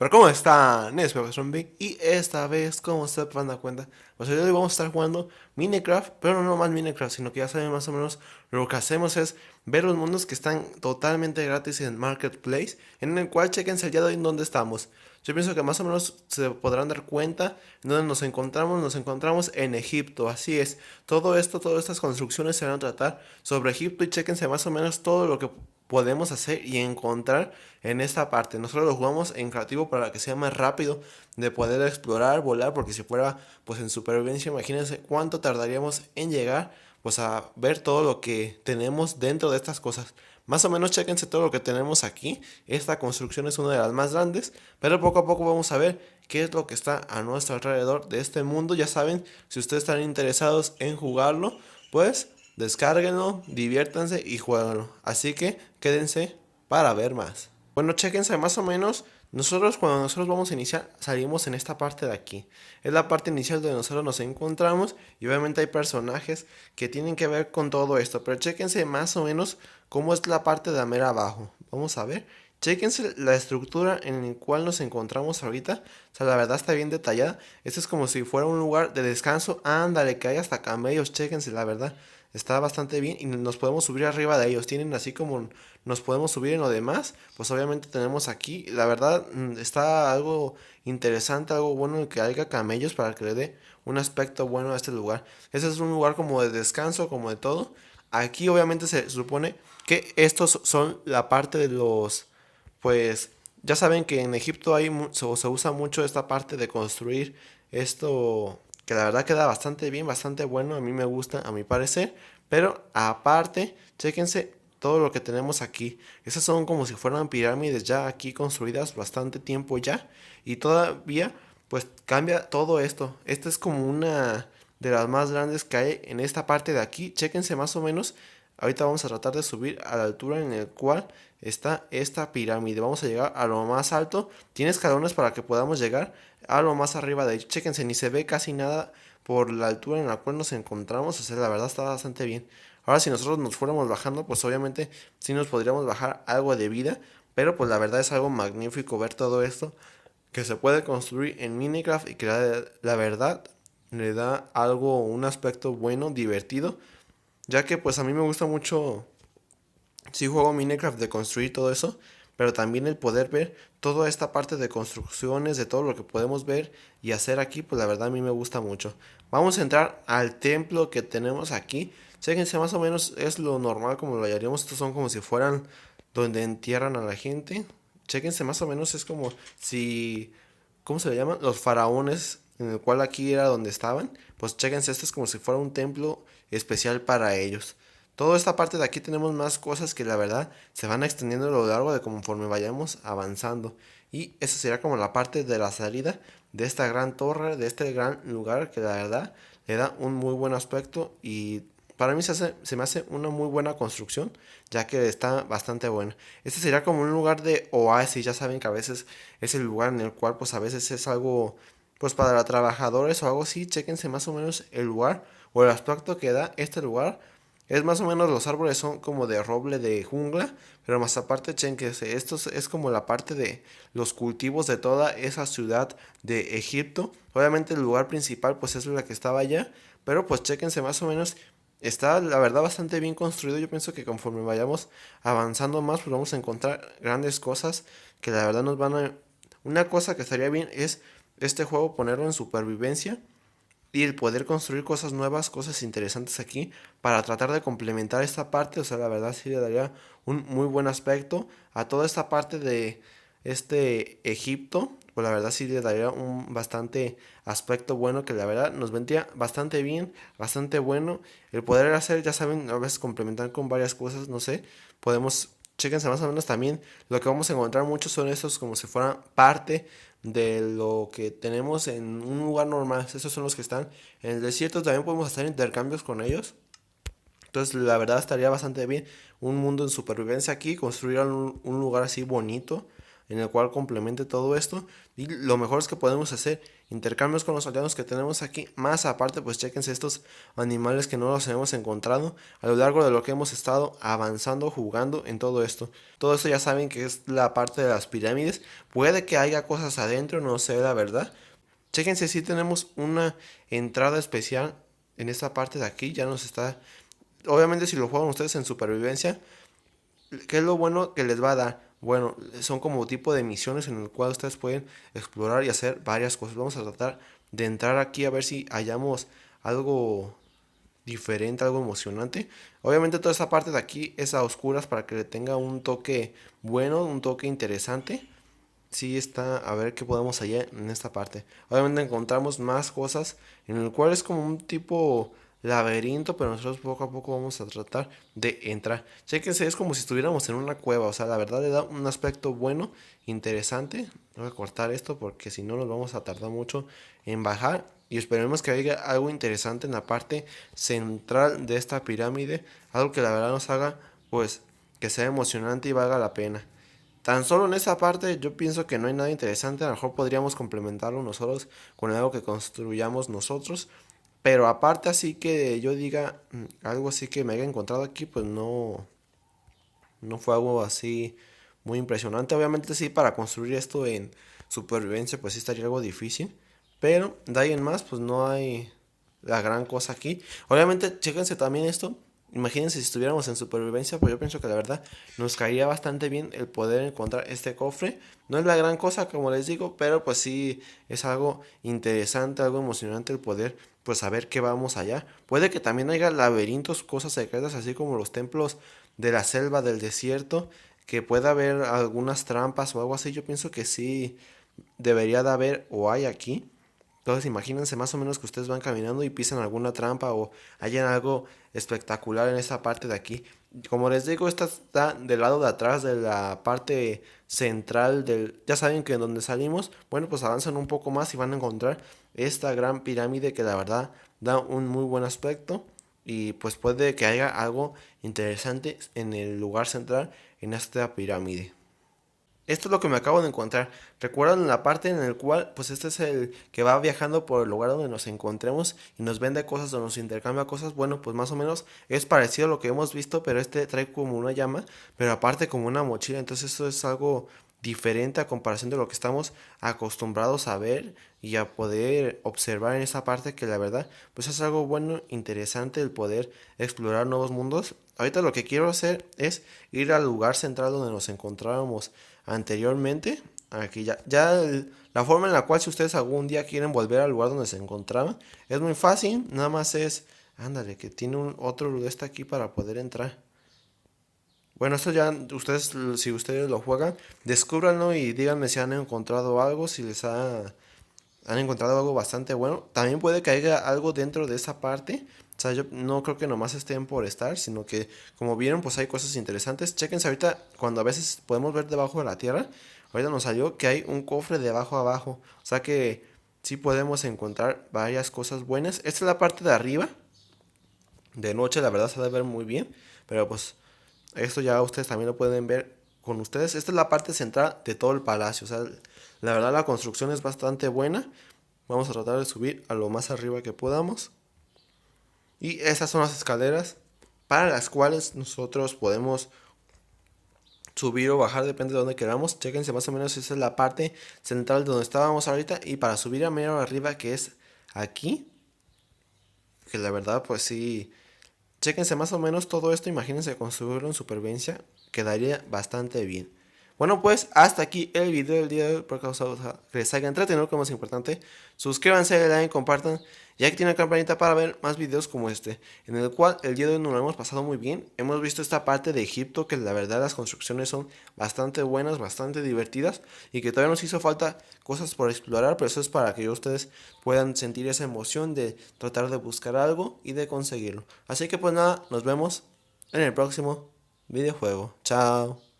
Pero ¿cómo están? Es Zombie y esta vez, como se van a dar cuenta, pues hoy vamos a estar jugando Minecraft, pero no más Minecraft, sino que ya saben más o menos lo que hacemos es ver los mundos que están totalmente gratis en Marketplace, en el cual chequense el día de hoy en dónde estamos. Yo pienso que más o menos se podrán dar cuenta en dónde nos encontramos en Egipto, así es. Todo esto, todas estas construcciones se van a tratar sobre Egipto y chequense más o menos todo lo que podemos hacer y encontrar en esta parte. Nosotros lo jugamos en creativo para que sea más rápido de poder explorar, volar, porque si fuera pues en supervivencia, imagínense cuánto tardaríamos en llegar pues a ver todo lo que tenemos dentro de estas cosas. Más o menos chequense todo lo que tenemos aquí. Esta construcción es una de las más grandes, pero poco a poco vamos a ver qué es lo que está a nuestro alrededor de este mundo. Ya saben, si ustedes están interesados en jugarlo, pues descárguenlo, diviértanse y jueguenlo. Así que quédense para ver más. Bueno, chéquense más o menos. Cuando nosotros vamos a iniciar, salimos en esta parte de aquí. Es la parte inicial donde nosotros nos encontramos. Y obviamente hay personajes que tienen que ver con todo esto. Pero chéquense más o menos cómo es la parte de mera abajo. Vamos a ver. Chéquense la estructura en la cual nos encontramos ahorita. O sea, la verdad está bien detallada. Esto es como si fuera un lugar de descanso. Ándale, que hay hasta camellos. Chéquense, la verdad. Está bastante bien y nos podemos subir arriba de ellos. Tienen así como nos podemos subir en lo demás. Pues obviamente tenemos aquí. La verdad está algo interesante, algo bueno que haya camellos para que le dé un aspecto bueno a este lugar. Este es un lugar como de descanso, como de todo. Aquí obviamente se supone que estos son la parte de los, pues ya saben que en Egipto se usa mucho esta parte de construir esto, que la verdad queda bastante bien, bastante bueno, a mí me gusta, a mi parecer, pero aparte, chéquense todo lo que tenemos aquí. Esas son como si fueran pirámides ya aquí construidas bastante tiempo ya, y todavía pues cambia todo esto. Esta es como una de las más grandes que hay en esta parte de aquí. Chéquense más o menos. Ahorita vamos a tratar de subir a la altura en el cual está esta pirámide. Vamos a llegar a lo más alto. Tiene escalones para que podamos llegar a lo más arriba de ahí. Chéquense, ni se ve casi nada por la altura en la cual nos encontramos. O sea, la verdad está bastante bien. Ahora si nosotros nos fuéramos bajando, pues obviamente sí nos podríamos bajar algo de vida. Pero pues la verdad es algo magnífico ver todo esto que se puede construir en Minecraft y que la verdad le da algo, un aspecto bueno, divertido. Ya que pues a mí me gusta mucho, sí juego Minecraft de construir todo eso, pero también el poder ver toda esta parte de construcciones, de todo lo que podemos ver y hacer aquí, pues la verdad a mí me gusta mucho. Vamos a entrar al templo que tenemos aquí. Chéquense, más o menos es lo normal como lo haríamos. Estos son como si fueran donde entierran a la gente. Chéquense, más o menos es como si, ¿cómo se le llaman? Los faraones, en el cual aquí era donde estaban. Pues chéquense, esto es como si fuera un templo especial para ellos. Toda esta parte de aquí tenemos más cosas que la verdad se van extendiendo a lo largo de conforme vayamos avanzando. Y esa sería como la parte de la salida de esta gran torre, de este gran lugar que la verdad le da un muy buen aspecto y para mí se me hace una muy buena construcción, ya que está bastante buena. Este sería como un lugar de oasis, ya saben que a veces es el lugar en el cual pues a veces es algo pues para trabajadores o algo así. Chéquense más o menos el lugar o el aspecto que da este lugar. Es más o menos, los árboles son como de roble de jungla, pero más aparte, chéquense, esto es como la parte de los cultivos de toda esa ciudad de Egipto. Obviamente el lugar principal pues es la que estaba allá, pero pues chéquense más o menos. Está la verdad bastante bien construido. Yo pienso que conforme vayamos avanzando más, pues vamos a encontrar grandes cosas que la verdad nos van a... Una cosa que estaría bien es este juego ponerlo en supervivencia y el poder construir cosas nuevas, cosas interesantes aquí para tratar de complementar esta parte. O sea, la verdad sí le daría un muy buen aspecto a toda esta parte de este Egipto. Pues la verdad sí le daría un bastante aspecto bueno que la verdad nos vendría bastante bien, bastante bueno. El poder hacer, ya saben, a veces complementar con varias cosas, no sé, podemos, chéquense más o menos también, lo que vamos a encontrar muchos son estos como si fueran parte de lo que tenemos en un lugar normal. Esos son los que están en el desierto. También podemos hacer intercambios con ellos. Entonces la verdad estaría bastante bien un mundo en supervivencia aquí, construir un lugar así bonito, en el cual complemente todo esto. Y lo mejor es que podemos hacer intercambios con los aliados que tenemos aquí. Más aparte, pues chequense estos animales que no los hemos encontrado a lo largo de lo que hemos estado avanzando, jugando en todo esto. Todo esto ya saben que es la parte de las pirámides. Puede que haya cosas adentro, no sé la verdad. Chéquense si tenemos una entrada especial en esta parte de aquí. Ya nos está... Obviamente si lo juegan ustedes en supervivencia, ¿qué es lo bueno que les va a dar? Bueno, son como tipo de misiones en el cual ustedes pueden explorar y hacer varias cosas. Vamos a tratar de entrar aquí a ver si hallamos algo diferente, algo emocionante. Obviamente toda esa parte de aquí es a oscuras para que le tenga un toque bueno, un toque interesante. Sí está, a ver qué podemos hallar en esta parte. Obviamente encontramos más cosas en el cual es como un tipo laberinto, pero nosotros poco a poco vamos a tratar de entrar. Chéquense, es como si estuviéramos en una cueva, o sea, la verdad le da un aspecto bueno, interesante. Voy a cortar esto porque si no nos vamos a tardar mucho en bajar y esperemos que haya algo interesante en la parte central de esta pirámide, algo que la verdad nos haga pues que sea emocionante y valga la pena. Tan solo en esa parte yo pienso que no hay nada interesante, a lo mejor podríamos complementarlo nosotros con algo que construyamos nosotros, pero aparte así que yo diga algo así que me haya encontrado aquí, pues no fue algo así muy impresionante. Obviamente sí, para construir esto en supervivencia pues sí estaría algo difícil, pero de ahí en más pues no hay la gran cosa aquí. Obviamente chéquense también esto. Imagínense si estuviéramos en supervivencia, pues yo pienso que la verdad nos caería bastante bien el poder encontrar este cofre. No es la gran cosa, como les digo, pero pues sí es algo interesante, algo emocionante el poder pues saber que vamos allá. Puede que también haya laberintos, cosas secretas, así como los templos de la selva, del desierto, que pueda haber algunas trampas o algo así. Yo pienso que sí debería de haber o hay aquí. Entonces imagínense más o menos que ustedes van caminando y pisan alguna trampa o hayan algo espectacular en esta parte de aquí. Como les digo, esta está del lado de atrás de la parte central del... Ya saben que en donde salimos, bueno, pues avanzan un poco más y van a encontrar esta gran pirámide que la verdad da un muy buen aspecto. Y pues puede que haya algo interesante en el lugar central en esta pirámide. Esto es lo que me acabo de encontrar. ¿Recuerdan la parte en la cual, pues este es el que va viajando por el lugar donde nos encontremos y nos vende cosas o nos intercambia cosas? Bueno, pues más o menos es parecido a lo que hemos visto, pero este trae como una llama, pero aparte como una mochila. Entonces esto es algo diferente a comparación de lo que estamos acostumbrados a ver y a poder observar en esa parte que la verdad, pues es algo bueno, interesante el poder explorar nuevos mundos. Ahorita lo que quiero hacer es ir al lugar central donde nos encontrábamos anteriormente. Aquí la forma en la cual si ustedes algún día quieren volver al lugar donde se encontraban es muy fácil, nada más es, ándale, que tiene un otro de este aquí para poder entrar. Bueno, esto ya ustedes, si ustedes lo juegan, descúbranlo y díganme si han encontrado algo, si han encontrado algo bastante bueno. También puede que haya algo dentro de esa parte. O sea, yo no creo que nomás estén por estar, sino que como vieron, pues hay cosas interesantes. Chéquense ahorita, cuando a veces podemos ver debajo de la tierra, ahorita nos salió que hay un cofre de abajo a abajo. O sea que sí podemos encontrar varias cosas buenas. Esta es la parte de arriba. De noche, la verdad se debe ver muy bien. Pero pues esto ya ustedes también lo pueden ver con ustedes. Esta es la parte central de todo el palacio. O sea, la verdad la construcción es bastante buena. Vamos a tratar de subir a lo más arriba que podamos. Y estas son las escaleras para las cuales nosotros podemos subir o bajar, depende de donde queramos. Chéquense más o menos, esa es la parte central de donde estábamos ahorita. Y para subir a medio arriba, que es aquí, que la verdad pues sí, chéquense más o menos todo esto. Imagínense construirlo en supervivencia, quedaría bastante bien. Bueno, pues hasta aquí el video del día de hoy. Por causa que les haya entretenido, como es importante, suscríbanse, den like, compartan. Y aquí tiene la campanita para ver más videos como este, en el cual el día de hoy nos lo hemos pasado muy bien. Hemos visto esta parte de Egipto, que la verdad las construcciones son bastante buenas, bastante divertidas, y que todavía nos hizo falta cosas por explorar, pero eso es para que ustedes puedan sentir esa emoción de tratar de buscar algo y de conseguirlo. Así que pues nada, nos vemos en el próximo videojuego. Chao.